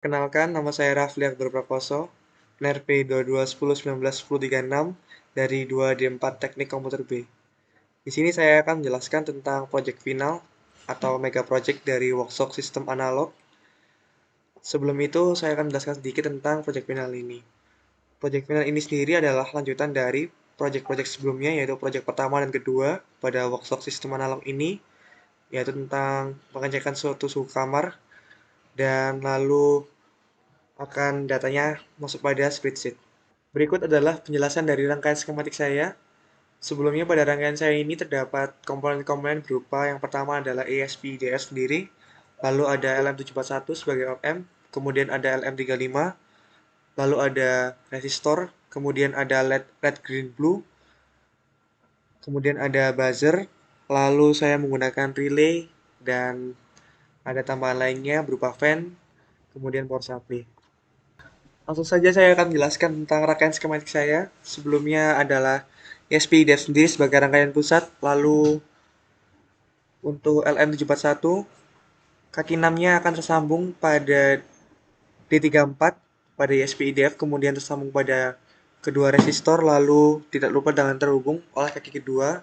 Kenalkan, nama saya Rafli Akbar Prakoso, NRP 2210191036 dari 2D4 Teknik Komputer B. Di sini saya akan menjelaskan tentang proyek final atau mega project dari workshop sistem analog. Sebelum itu, saya akan menjelaskan sedikit tentang proyek final ini. Proyek final ini sendiri adalah lanjutan dari proyek-proyek sebelumnya, yaitu proyek pertama dan kedua pada workshop sistem analog ini, yaitu tentang pengecekan suatu suhu kamar, dan lalu akan datanya masuk pada spreadsheet. Berikut adalah penjelasan dari rangkaian skematik saya. Sebelumnya pada rangkaian saya ini terdapat komponen-komponen berupa yang pertama adalah ESP-IDF sendiri, lalu ada LM741 sebagai op-amp, kemudian ada LM35, lalu ada resistor, kemudian ada LED red, green, blue, kemudian ada buzzer, lalu saya menggunakan relay, dan ada tambahan lainnya berupa fan, kemudian power supply. Langsung saja saya akan menjelaskan tentang rangkaian skematik saya. Sebelumnya adalah ESP-IDF sendiri sebagai rangkaian pusat, lalu untuk LM741, kaki 6-nya akan tersambung pada D34 pada ESP-IDF, kemudian tersambung pada kedua resistor, lalu tidak lupa dengan terhubung oleh kaki kedua.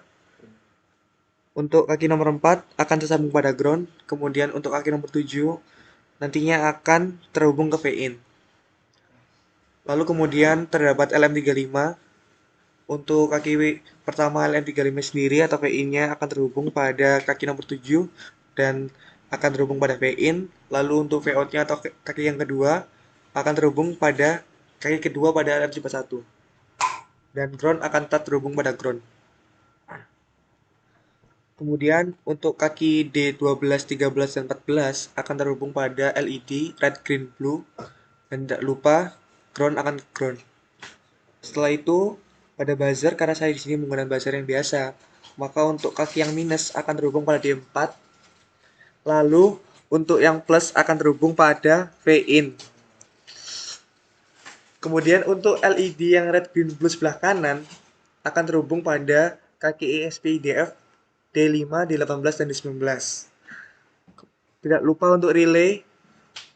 Untuk kaki nomor 4 akan tersambung pada ground, kemudian untuk kaki nomor 7 nantinya akan terhubung ke VIN. Lalu kemudian terdapat LM35. Untuk kaki pertama LM35 sendiri atau VIN-nya akan terhubung pada kaki nomor 7 dan akan terhubung pada VIN. Lalu untuk VOUT-nya atau kaki yang kedua akan terhubung pada kaki kedua pada LM71. Dan ground akan tetap terhubung pada ground. Kemudian untuk kaki D12, 13, dan 14 akan terhubung pada LED red, green, blue. Dan tidak lupa ground akan ground. Setelah itu pada buzzer, karena saya di sini menggunakan buzzer yang biasa, maka untuk kaki yang minus akan terhubung pada D4. Lalu untuk yang plus akan terhubung pada VIN. Kemudian untuk LED yang red, green, blue sebelah kanan akan terhubung pada kaki ESP-IDF D5, D18, dan D19. Tidak lupa untuk relay.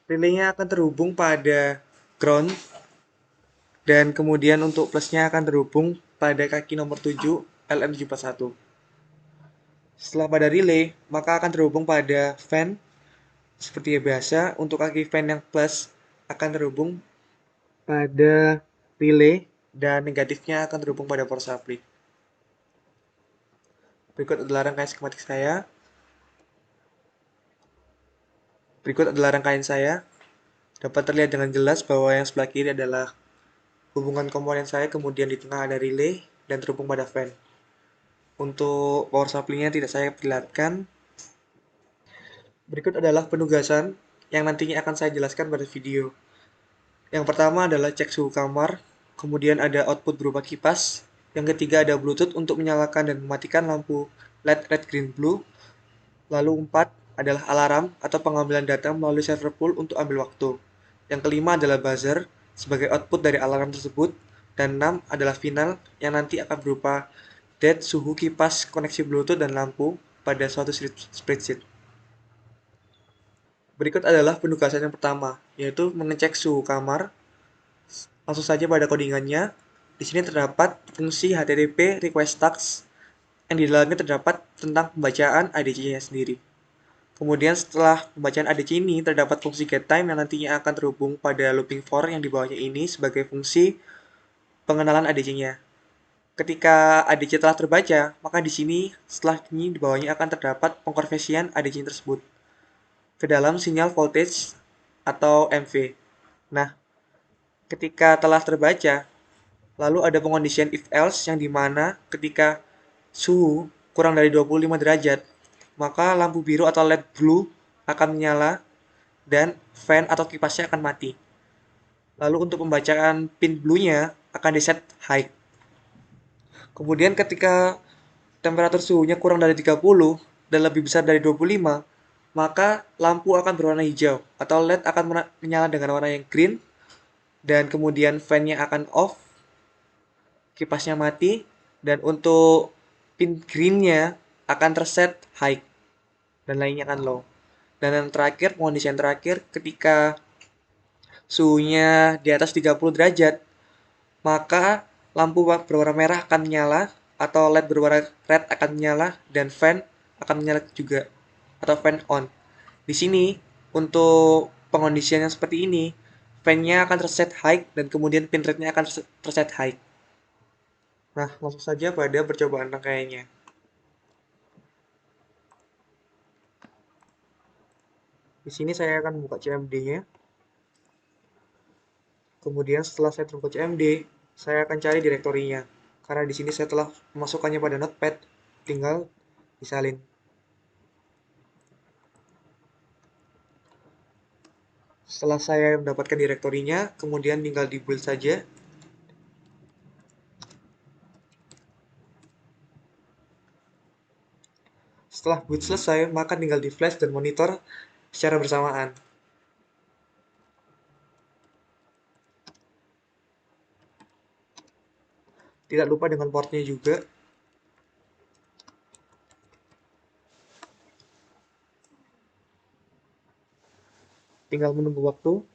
Relaynya akan terhubung pada ground. Dan kemudian untuk plusnya akan terhubung pada kaki nomor 7 LM741. Setelah pada relay, maka akan terhubung pada fan. Seperti biasa, untuk kaki fan yang plus akan terhubung pada relay dan negatifnya akan terhubung pada power supply. Berikut adalah rangkaian skematik saya. Dapat terlihat dengan jelas bahwa yang sebelah kiri adalah hubungan komponen saya, kemudian di tengah ada relay dan terhubung pada fan. Untuk power supply-nya tidak saya perlihatkan. Berikut adalah penugasan yang nantinya akan saya jelaskan pada video. Yang pertama adalah cek suhu kamar, kemudian ada output berupa kipas, yang ketiga ada Bluetooth untuk menyalakan dan mematikan lampu LED red, green, blue, lalu 4 adalah alarm atau pengambilan data melalui server pool untuk ambil waktu. Yang kelima adalah buzzer sebagai output dari alarm tersebut, dan 6 adalah final yang nanti akan berupa date, suhu, kipas, koneksi Bluetooth, dan lampu pada suatu spreadsheet. Berikut adalah penugasan yang pertama, yaitu mengecek suhu kamar. Langsung saja pada codingannya. Di sini terdapat fungsi HTTP request tags yang di dalamnya terdapat tentang pembacaan ADC-nya sendiri. Kemudian setelah pembacaan ADC ini terdapat fungsi getTime yang nantinya akan terhubung pada looping for yang di bawahnya ini sebagai fungsi pengenalan ADC-nya. Ketika ADC telah terbaca, maka di sini setelah ini di bawahnya akan terdapat pengkonversian ADC tersebut ke dalam sinyal voltage atau MV. Nah, ketika telah terbaca, lalu ada pengondisian if else yang dimana ketika suhu kurang dari 25 derajat, maka lampu biru atau LED blue akan menyala dan fan atau kipasnya akan mati. Lalu untuk pembacaan pin blue-nya akan diset high. Kemudian ketika temperatur suhunya kurang dari 30 dan lebih besar dari 25, maka lampu akan berwarna hijau atau LED akan menyala dengan warna yang green, dan kemudian fan-nya akan off, kipasnya mati, dan untuk pin green-nya akan terset high dan lainnya akan low. Dan yang terakhir, kondisi yang terakhir, ketika suhunya di atas 30 derajat, maka lampu berwarna merah akan menyala atau LED berwarna red akan menyala dan fan akan menyala juga atau fan on. Di sini untuk pengondisian yang seperti ini, fan-nya akan terset high dan kemudian pin rate-nya akan terset high. Nah, langsung saja pada percobaan rangkaiannya. Di sini saya akan buka CMD-nya. Kemudian setelah saya terbuka CMD, saya akan cari direktorinya. Karena di sini saya telah memasukkannya pada notepad, tinggal disalin. Setelah saya mendapatkan direktorinya, kemudian tinggal di build saja. Setelah build selesai, maka tinggal di flash dan monitor secara bersamaan. Tidak lupa dengan portnya juga. Tinggal menunggu waktu.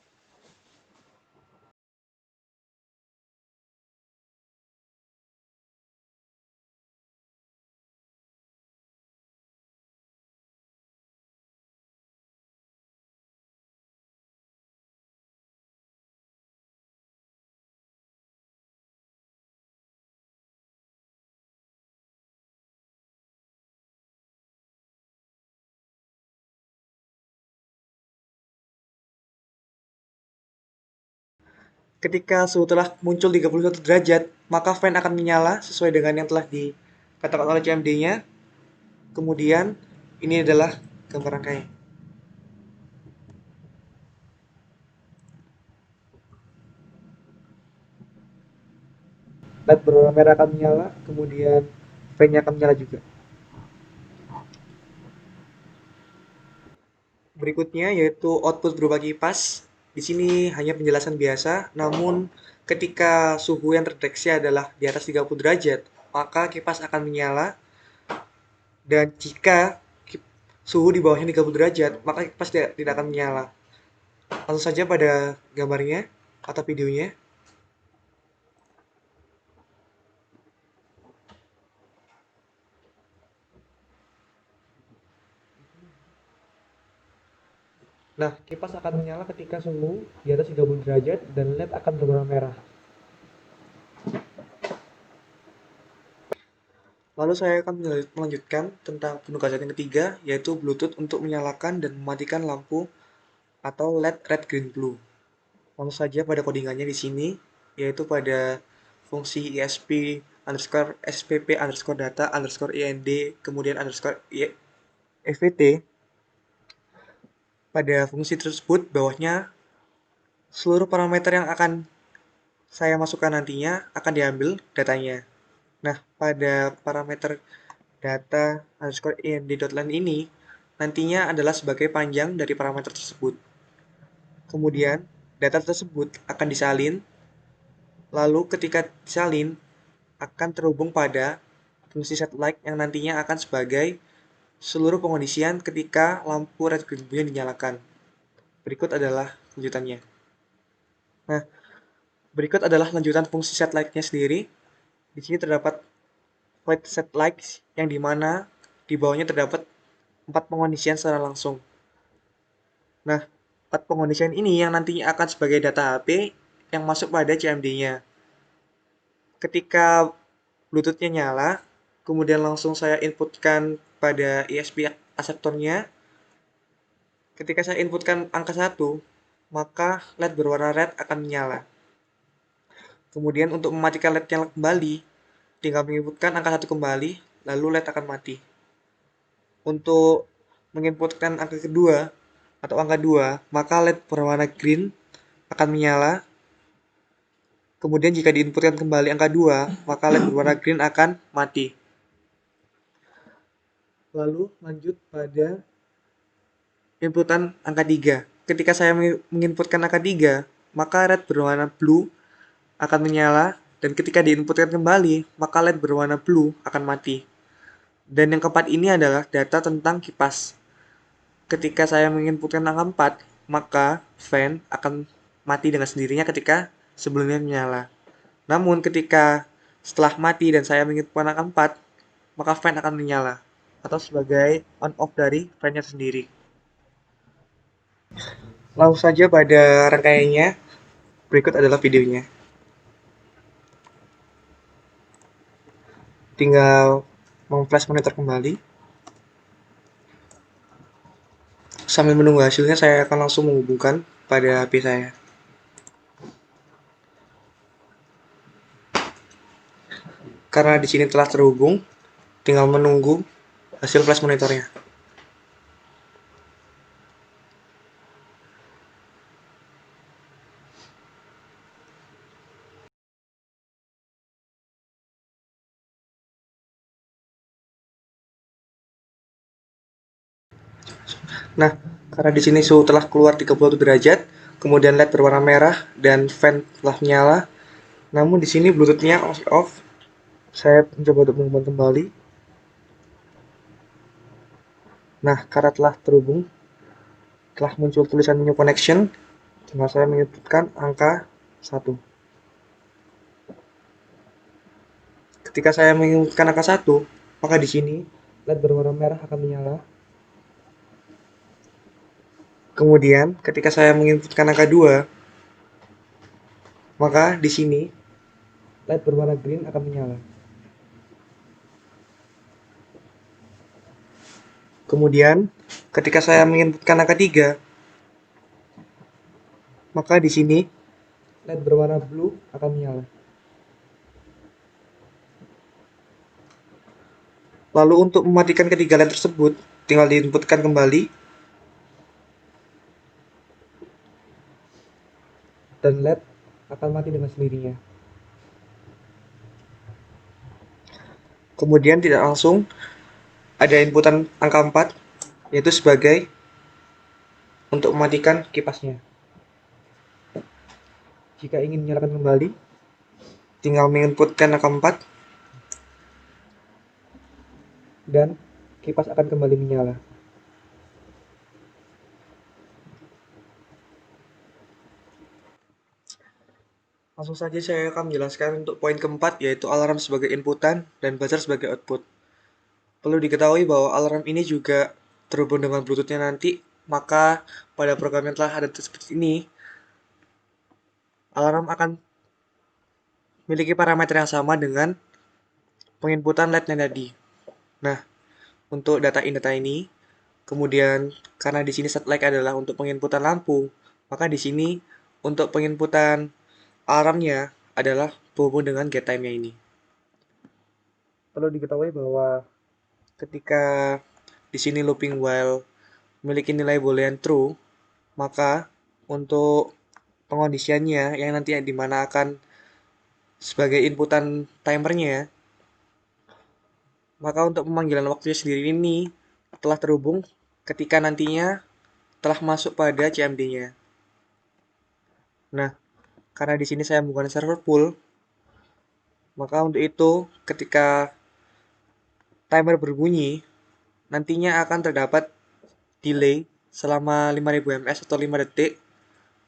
Ketika suhu telah muncul 31 derajat, maka fan akan menyala sesuai dengan yang telah dikatakan oleh CMD-nya. Kemudian, ini adalah gambar rangkaian. LED berwarna merah akan menyala, kemudian fan-nya akan menyala juga. Berikutnya yaitu output berupa kipas. Di sini hanya penjelasan biasa, namun ketika suhu yang terdeteksi adalah di atas 30 derajat, maka kipas akan menyala, dan jika suhu di bawahnya 30 derajat, maka kipas tidak akan menyala. Langsung saja pada gambarnya atau videonya. Nah, kipas akan menyala ketika suhu di atas 30 derajat dan LED akan berwarna merah. Lalu saya akan melanjutkan tentang penugasan yang ketiga, yaitu Bluetooth untuk menyalakan dan mematikan lampu atau LED red green blue. Langsung saja pada codingannya di sini, yaitu pada fungsi isp underscore spp underscore data underscore ind kemudian underscore evt. Pada fungsi tersebut bawahnya seluruh parameter yang akan saya masukkan nantinya akan diambil datanya. Nah, pada parameter data underscore ind.len ini nantinya adalah sebagai panjang dari parameter tersebut. Kemudian, data tersebut akan disalin, lalu ketika disalin akan terhubung pada fungsi setLight yang nantinya akan sebagai seluruh pengondisian ketika lampu red green blue dinyalakan. Berikut adalah lanjutannya. Nah, berikut adalah lanjutan fungsi setLight-nya sendiri. Di sini terdapat void setLight yang dimana di bawahnya terdapat 4 pengondisian secara langsung. Nah, 4 pengondisian ini yang nantinya akan sebagai data HP yang masuk pada CMD-nya. Ketika Bluetooth-nya nyala, kemudian langsung saya inputkan pada ISP aseptornya. Ketika saya inputkan angka 1, maka LED berwarna red akan menyala. Kemudian untuk mematikan LED yang kembali, tinggal menginputkan angka 1 kembali, lalu LED akan mati. Untuk menginputkan angka kedua atau angka 2, maka LED berwarna green akan menyala. Kemudian jika diinputkan kembali angka 2, maka LED berwarna green akan mati. Lalu lanjut pada inputan angka 3. Ketika saya menginputkan angka 3, maka LED berwarna blue akan menyala, dan ketika diinputkan kembali, maka LED berwarna blue akan mati. Dan yang keempat ini adalah data tentang kipas. Ketika saya menginputkan angka 4, maka fan akan mati dengan sendirinya ketika sebelumnya menyala. Namun ketika setelah mati dan saya menginputkan angka 4, maka fan akan menyala atau sebagai on off dari fan-nya sendiri. Langsung saja pada rangkaiannya, berikut adalah videonya. Tinggal meng-flash monitor kembali. Sambil menunggu hasilnya, saya akan langsung menghubungkan pada HP saya. Karena di sini telah terhubung, tinggal menunggu hasil flash monitornya. Nah, karena di sini suhu telah keluar 37 derajat, kemudian LED berwarna merah dan fan telah menyala. Namun di sini Bluetooth-nya off. Saya mencoba untuk menghubungkan kembali. Nah, karena telah terhubung, telah muncul tulisan new connection. Tinggal saya menyebutkan angka 1. Ketika saya menginputkan angka 1, maka di sini LED berwarna merah akan menyala. Kemudian, ketika saya menginputkan angka 2, maka di sini LED berwarna green akan menyala. Kemudian, ketika saya menginputkan angka 3, maka di sini LED berwarna blue akan menyala. Lalu untuk mematikan ketiga LED tersebut, tinggal diinputkan kembali dan LED akan mati dengan sendirinya. Kemudian tidak langsung ada inputan angka 4, yaitu sebagai untuk mematikan kipasnya. Jika ingin menyalakan kembali, tinggal menginputkan angka 4 dan kipas akan kembali menyala. Langsung saja saya akan menjelaskan untuk poin keempat, yaitu alarm sebagai inputan dan buzzer sebagai output. Perlu diketahui bahwa alarm ini juga terhubung dengan Bluetooth-nya nanti, maka pada program yang telah ada seperti ini, alarm akan memiliki parameter yang sama dengan penginputan LED-nya tadi. Nah, untuk data in data ini, kemudian karena di sini set light adalah untuk penginputan lampu, maka di sini untuk penginputan alarmnya adalah berhubung dengan get time-nya ini. Perlu diketahui bahwa ketika di sini looping while memiliki nilai boolean true, maka untuk pengondisiannya yang nanti dimana akan sebagai inputan timernya, maka untuk pemanggilan waktunya sendiri ini telah terhubung ketika nantinya telah masuk pada CMD-nya. Nah, karena di sini saya menggunakan server pool, maka untuk itu ketika timer berbunyi, nantinya akan terdapat delay selama 5000 ms atau 5 detik,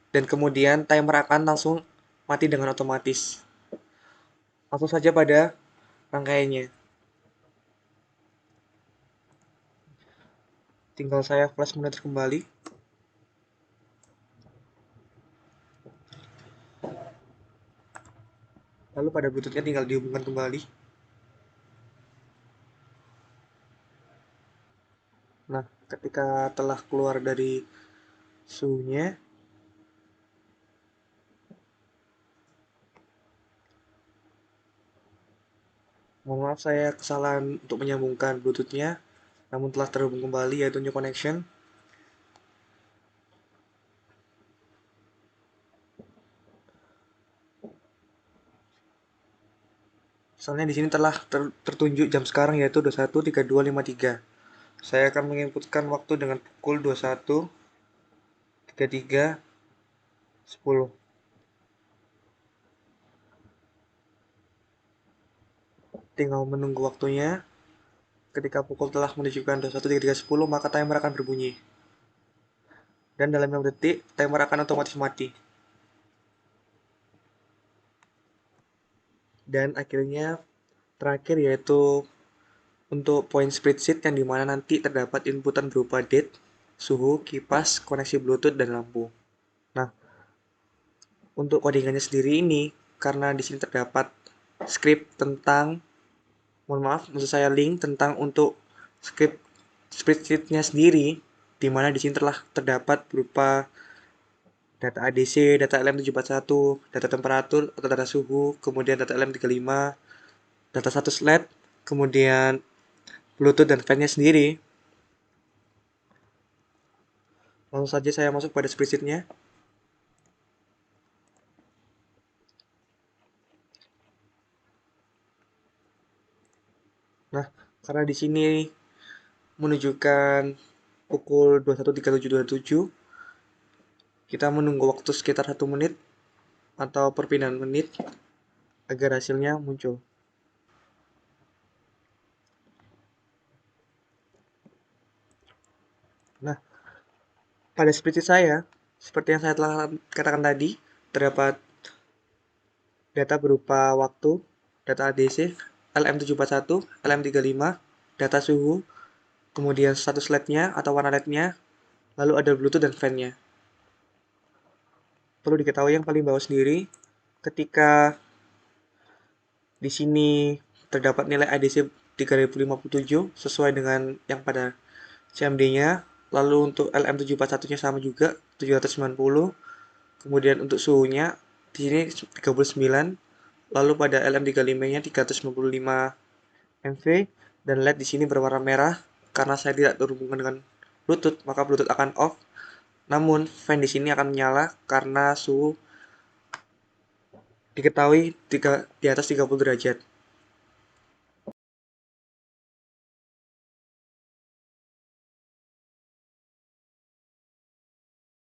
dan kemudian timer akan langsung mati dengan otomatis. Langsung saja pada rangkaiannya. Tinggal saya flash monitor kembali. Lalu pada Bluetooth-nya tinggal dihubungkan kembali. Nah, ketika telah keluar dari suhunya, mohon maaf saya kesalahan untuk menyambungkan Bluetooth-nya, namun telah terhubung kembali, yaitu new connection. Misalnya di sini telah tertunjuk jam sekarang, yaitu 21.32.53. Saya akan menginputkan waktu dengan pukul 21.33.10. Tinggal menunggu waktunya. Ketika pukul telah menunjukkan 21.33.10, maka timer akan berbunyi. Dan dalam 6 detik, timer akan otomatis mati. Dan akhirnya terakhir yaitu untuk point spreadsheet yang dimana nanti terdapat inputan berupa date, suhu, kipas, koneksi Bluetooth, dan lampu. Nah, untuk codingannya sendiri ini, karena di sini terdapat script tentang, mohon maaf, maksud saya link tentang untuk script spreadsheet-nya sendiri, di mana di sini telah terdapat berupa data ADC, data LM741, data temperatur atau data suhu, kemudian data LM35, data status LED, kemudian Bluetooth dan fan-nya sendiri. Langsung saja saya masuk pada spreadsheet-nya. Nah, karena di sini menunjukkan pukul 21.37.27, kita menunggu waktu sekitar 1 menit atau perpindahan menit agar hasilnya muncul. Nah, pada spreadsheet saya, seperti yang saya telah katakan tadi, terdapat data berupa waktu, data ADC, LM741, LM35, data suhu, kemudian status LED-nya atau warna LED-nya, lalu ada Bluetooth dan fan-nya. Perlu diketahui yang paling bawah sendiri, ketika di sini terdapat nilai ADC 3057 sesuai dengan yang pada CMD-nya, lalu untuk LM741-nya sama juga 790, kemudian untuk suhunya di sini 39, lalu pada LM35-nya 395 mV, dan LED di sini berwarna merah. Karena saya tidak terhubung dengan Bluetooth, maka Bluetooth akan off. Namun fan di sini akan menyala karena suhu diketahui di atas 30 derajat.